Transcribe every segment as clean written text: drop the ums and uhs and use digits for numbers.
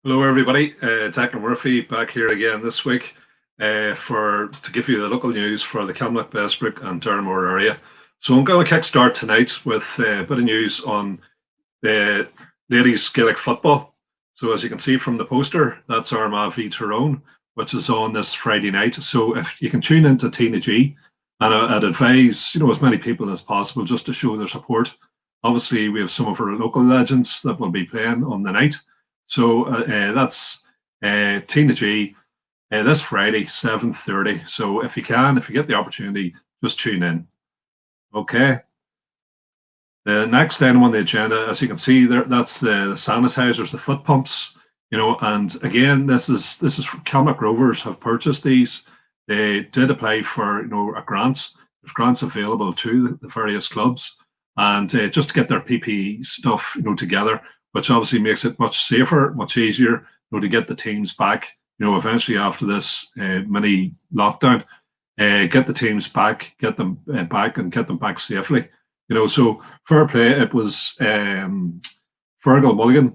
Hello, everybody. Declan Murphy back here again this week to give you the local news for the Camlough, Bessbrook and Derrimore area. So I'm going to kickstart tonight with a bit of news on the ladies Gaelic football. So as you can see from the poster, that's Armagh v Tyrone, which is on this Friday night. So if you can tune into Tina G, and I'd advise as many people as possible just to show their support. Obviously, we have some of our local legends that will be playing on the night. So that's Tina G this Friday, 7:30. So if you get the opportunity, just tune in. Okay. The next item on the agenda, as you can see there, that's the sanitizers, the foot pumps. And again, this is Camlough Rovers have purchased these. They did apply for a grants. There's grants available to the various clubs, and just to get their PPE stuff together, which obviously makes it much safer, much easier, to get the teams back. Eventually after this mini lockdown, get the teams back, get them back, and get them back safely. So fair play. It was Fergal Mulligan.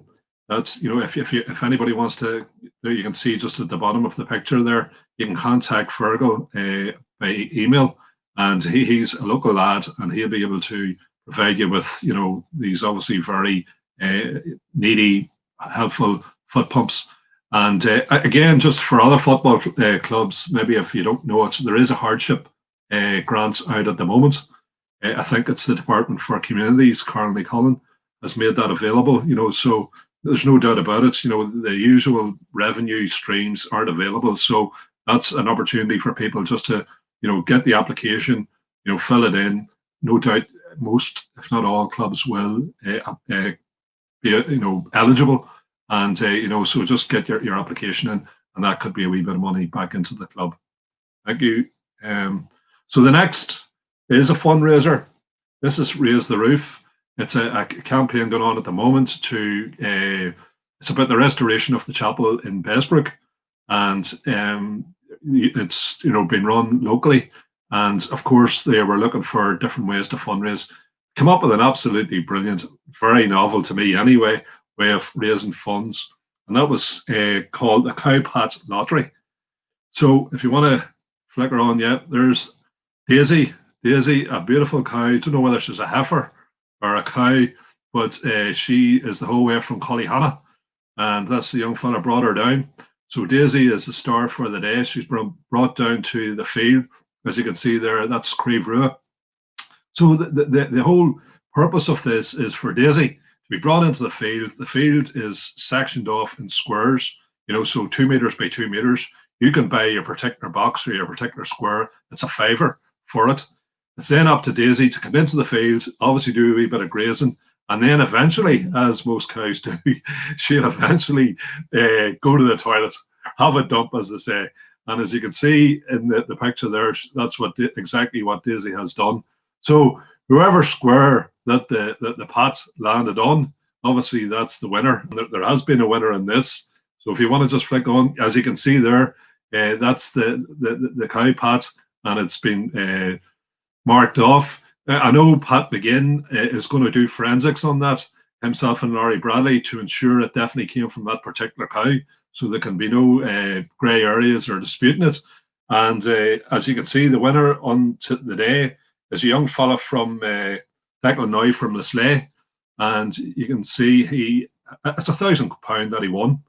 That's if anybody wants to, there you can see just at the bottom of the picture there. You can contact Fergal by email, and he's a local lad, and he'll be able to provide you with these obviously very needy, helpful foot pumps. And again, just for other football clubs, maybe if you don't know it, there is a hardship grants out at the moment. I think it's the Department for Communities, Carnley Cullen, has made that available. So there's no doubt about it. The usual revenue streams aren't available, so that's an opportunity for people just to get the application, fill it in. No doubt, most, if not all, clubs will be eligible, and so just get your application in, and that could be a wee bit of money back into the club. Thank you. So the next is a fundraiser. This is Raise the Roof. It's a campaign going on at the moment to it's about the restoration of the chapel in Bessbrook, and it's been run locally, and of course they were looking for different ways to fundraise. Come up with an absolutely brilliant, very novel to me anyway, way of raising funds, and that was called the Cow Pat Lottery. So if you want to flicker on, there's Daisy, a beautiful cow. I don't know whether she's a heifer or a cow, but she is the whole way from Collyhanna, and that's the young fella brought her down. So Daisy is the star for the day. She's brought down to the field, as you can see there. That's Creve Rua. So the whole purpose of this is for Daisy to be brought into the field. The field is sectioned off in squares, so 2 meters by 2 meters. You can buy your particular box or your particular square. It's a favour for it. It's then up to Daisy to come into the field, obviously do a wee bit of grazing, and then eventually, as most cows do, she'll eventually go to the toilet, have a dump, as they say. And as you can see in the picture there, that's exactly what Daisy has done. So whoever square that the pat landed on, obviously that's the winner. There has been a winner in this. So if you want to just flick on, as you can see there, that's the cow pat, and it's been marked off. I know Pat McGinn is going to do forensics on that, himself and Laurie Bradley, to ensure it definitely came from that particular cow, so there can be no grey areas or disputing it. And as you can see, the winner on the day is a young fella from Declan now from Lesley, and you can see it's £1,000 that he won,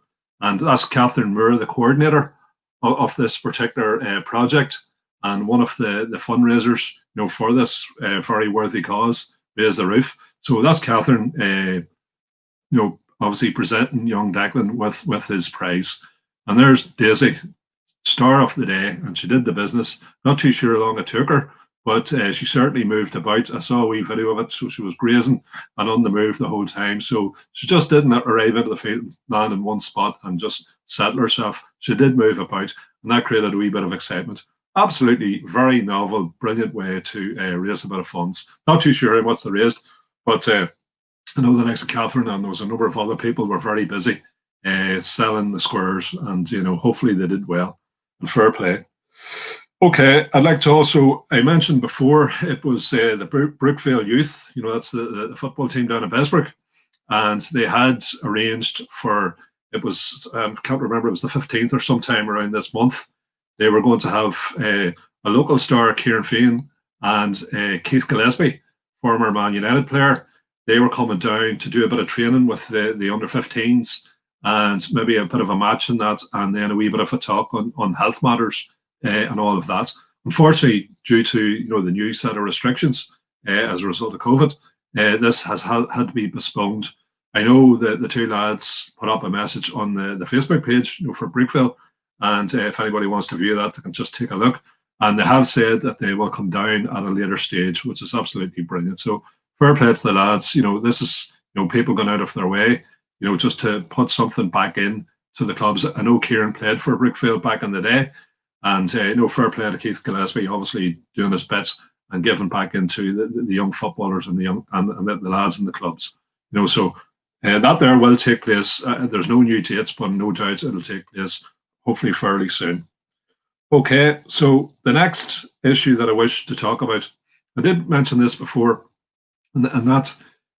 and that's Catherine Moore, the coordinator of this particular project, and one of the fundraisers for this very worthy cause, Raise the Roof. So that's Catherine, obviously presenting young Declan with his prize. And there's Daisy, star of the day, and she did the business. Not too sure how long it took her, but she certainly moved about. I saw a wee video of it, so she was grazing and on the move the whole time. So she just didn't arrive into the field and land in one spot and just settle herself. She did move about, and that created a wee bit of excitement. Absolutely very novel, brilliant way to raise a bit of funds. Not too sure how much they raised, but I know the likes of Catherine and there was a number of other people were very busy selling the squares, and hopefully they did well, and fair play. Okay, I'd like to also, I mentioned before, it was the Brookvale Youth, that's the football team down at Bessbrook, and they had arranged for It was, can't remember, it was the 15th or sometime around this month. They were going to have a local star, Kieran Feehan, and Keith Gillespie, former Man United player. They were coming down to do a bit of training with the under 15s and maybe a bit of a match in that, and then a wee bit of a talk on health matters and all of that. Unfortunately, due to the new set of restrictions as a result of COVID, this has had to be postponed. I know that the two lads put up a message on the Facebook page for Brickville, and if anybody wants to view that, they can just take a look. And they have said that they will come down at a later stage, which is absolutely brilliant. So fair play to the lads. This is people going out of their way, just to put something back in to the clubs. I know Kieran played for Brickville back in the day, and fair play to Keith Gillespie, obviously doing his bits and giving back into the young footballers and the young and the lads in the clubs. So that there will take place. There's no new dates, but no doubt it'll take place hopefully fairly soon. Okay, so the next issue that I wish to talk about, I did mention this before, and that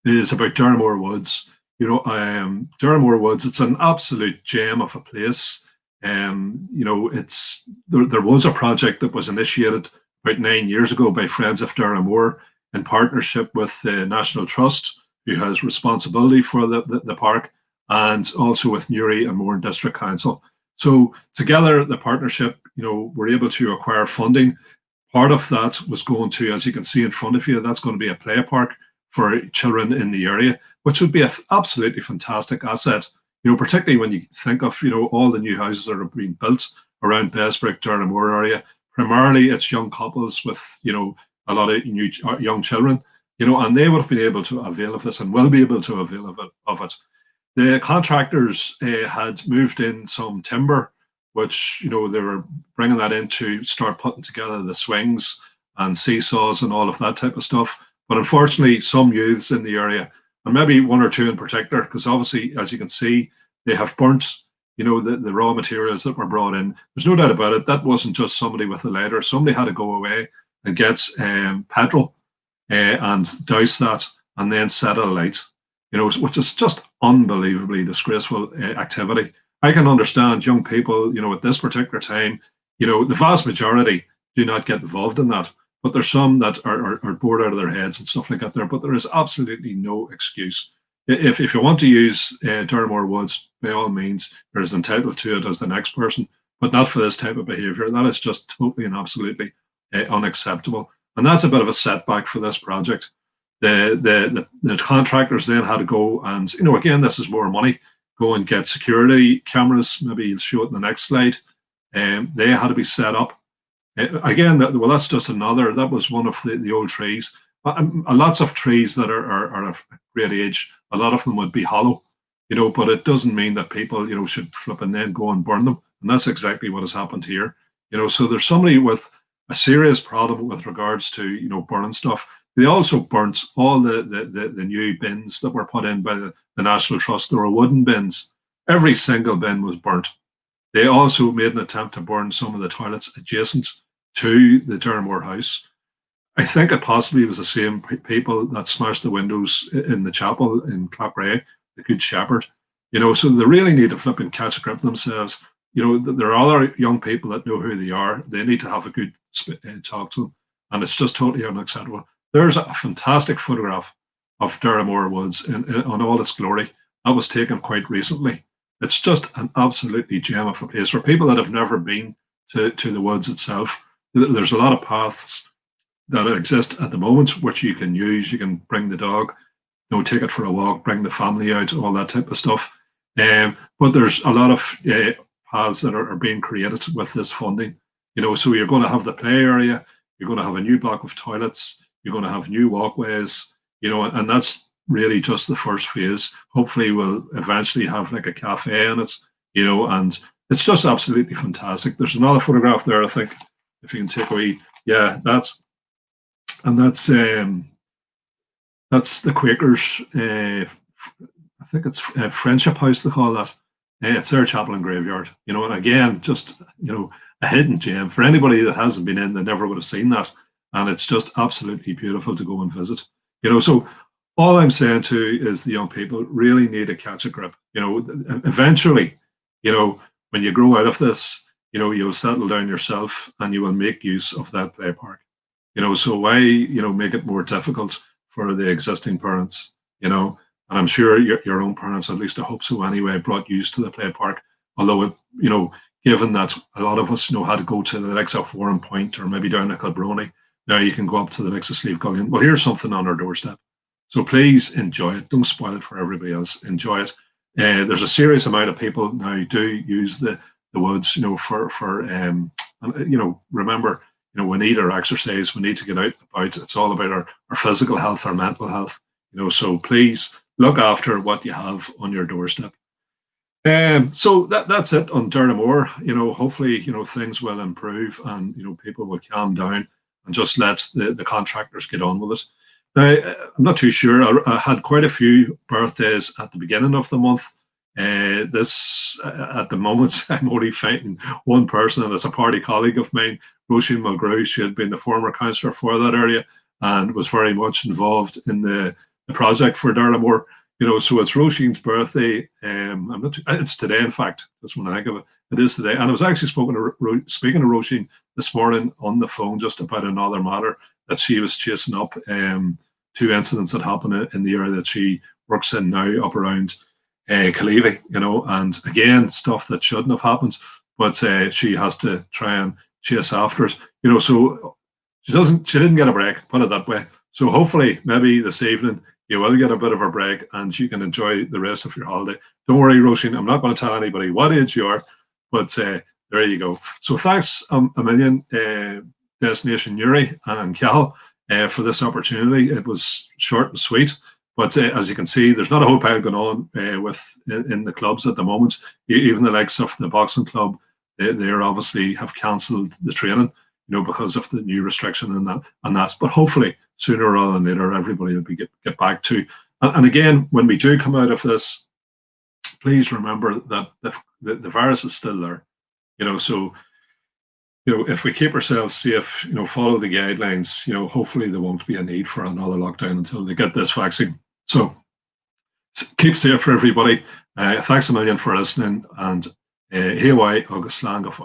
is about Derrimore Woods. Derrimore Woods, it's an absolute gem of a place. It's there was a project that was initiated about 9 years ago by Friends of Derrimore in partnership with the National Trust, who has responsibility for the park, and also with Newry and Mourne District Council. So together, the partnership, were able to acquire funding. Part of that was going to, as you can see in front of you, that's going to be a play park for children in the area, which would be an absolutely fantastic asset. Particularly when you think of, all the new houses that are being built around Bessbrook, Derrimore area. Primarily, it's young couples with, a lot of young children, and they would have been able to avail of this and will be able to avail of it. The contractors had moved in some timber, which, they were bringing that in to start putting together the swings and seesaws and all of that type of stuff. But unfortunately, some youths in the area, and maybe one or two in particular, because obviously, as you can see, they have burnt, the raw materials that were brought in. There's no doubt about it. That wasn't just somebody with a lighter. Somebody had to go away and get petrol and douse that and then set it alight, which is just unbelievably disgraceful activity. I can understand young people, at this particular time, the vast majority do not get involved in that. But there's some that are bored out of their heads and stuff like that there. But there is absolutely no excuse. If you want to use Derrimore Woods, by all means, you're as entitled to it as the next person, but not for this type of behaviour. That is just totally and absolutely unacceptable. And that's a bit of a setback for this project. The contractors then had to go and, again, this is more money, go and get security cameras. Maybe you'll show it in the next slide. They had to be set up. Again, that's just another, that was one of the old trees. Lots of trees that are of great age, a lot of them would be hollow, but it doesn't mean that people, should flip and then go and burn them. And that's exactly what has happened here. So there's somebody with a serious problem with regards to, burning stuff. They also burnt all the new bins that were put in by the National Trust. There were wooden bins. Every single bin was burnt. They also made an attempt to burn some of the toilets adjacent to the Derrimore house. I think it possibly was the same people that smashed the windows in the chapel in Clockray, the Good Shepherd. So they really need to flip and catch a grip of themselves. There are other young people that know who they are. They need to have a good talk to them. And it's just totally unacceptable. There's a fantastic photograph of Derrimore Woods on all its glory. That was taken quite recently. It's just an absolutely gem of a place for people that have never been to the woods itself. There's a lot of paths that exist at the moment, which you can use. You can bring the dog, take it for a walk, bring the family out, all that type of stuff. But there's a lot of paths that are being created with this funding. So you're going to have the play area, you're going to have a new block of toilets, you're going to have new walkways, and that's really just the first phase. Hopefully we'll eventually have like a cafe in it, and it's just absolutely fantastic. There's another photograph there, I think, if you can take away. Yeah, that's the Quakers. I think it's Friendship House, they call that. It's their chapel and graveyard, and again, just, a hidden gem. For anybody that hasn't been in, they never would have seen that. And it's just absolutely beautiful to go and visit. So all I'm saying to you is the young people really need to catch a grip. Eventually, when you grow out of this, you'll settle down yourself and you will make use of that play park. So why, make it more difficult for the existing parents, and I'm sure your own parents, at least I hope so anyway, brought you to the play park. Although, given that a lot of us, had to go to the likes of Warren Point or maybe down at Kilbrony, now you can go up to the likes of Slieve Gullion. Well, here's something on our doorstep. So please enjoy it. Don't spoil it for everybody else. Enjoy it. There's a serious amount of people now do use the woods, remember, we need our exercise. We need to get out and about. It's all about our physical health, our mental health. So please look after what you have on your doorstep. So that's it on Durham. Hopefully, things will improve and, people will calm down and just let the contractors get on with it. Now, I'm not too sure. I had quite a few birthdays at the beginning of the month. At the moment, I'm only fighting one person, and it's a party colleague of mine, Roisin Mulgrew. She had been the former councillor for that area and was very much involved in the project for Durham. So it's Roisin's birthday. It's today, in fact. That's when I think of it. It is today. And I was actually speaking to Roisin this morning on the phone just about another matter that she was chasing up. Two incidents that happened in the area that she works in now, up around Calivy, and again, stuff that shouldn't have happened, but she has to try and chase after it. So she didn't get a break, put it that way. So hopefully, maybe this evening, you will get a bit of a break and you can enjoy the rest of your holiday. Don't worry, Roisin, I'm not going to tell anybody what age you are, but there you go. So thanks a million, Destination Newry and Cal, for this opportunity. It was short and sweet, but as you can see, there's not a whole pile going on in the clubs at the moment. Even the likes of the boxing club, they're obviously have cancelled the training, because of the new restriction and that. But hopefully, sooner rather than later, everybody will get back to. And again, when we do come out of this, please remember that the virus is still there. So if we keep ourselves safe, follow the guidelines, hopefully there won't be a need for another lockdown until they get this vaccine. So keep safe for everybody. Thanks a million for listening, and here I August Slang of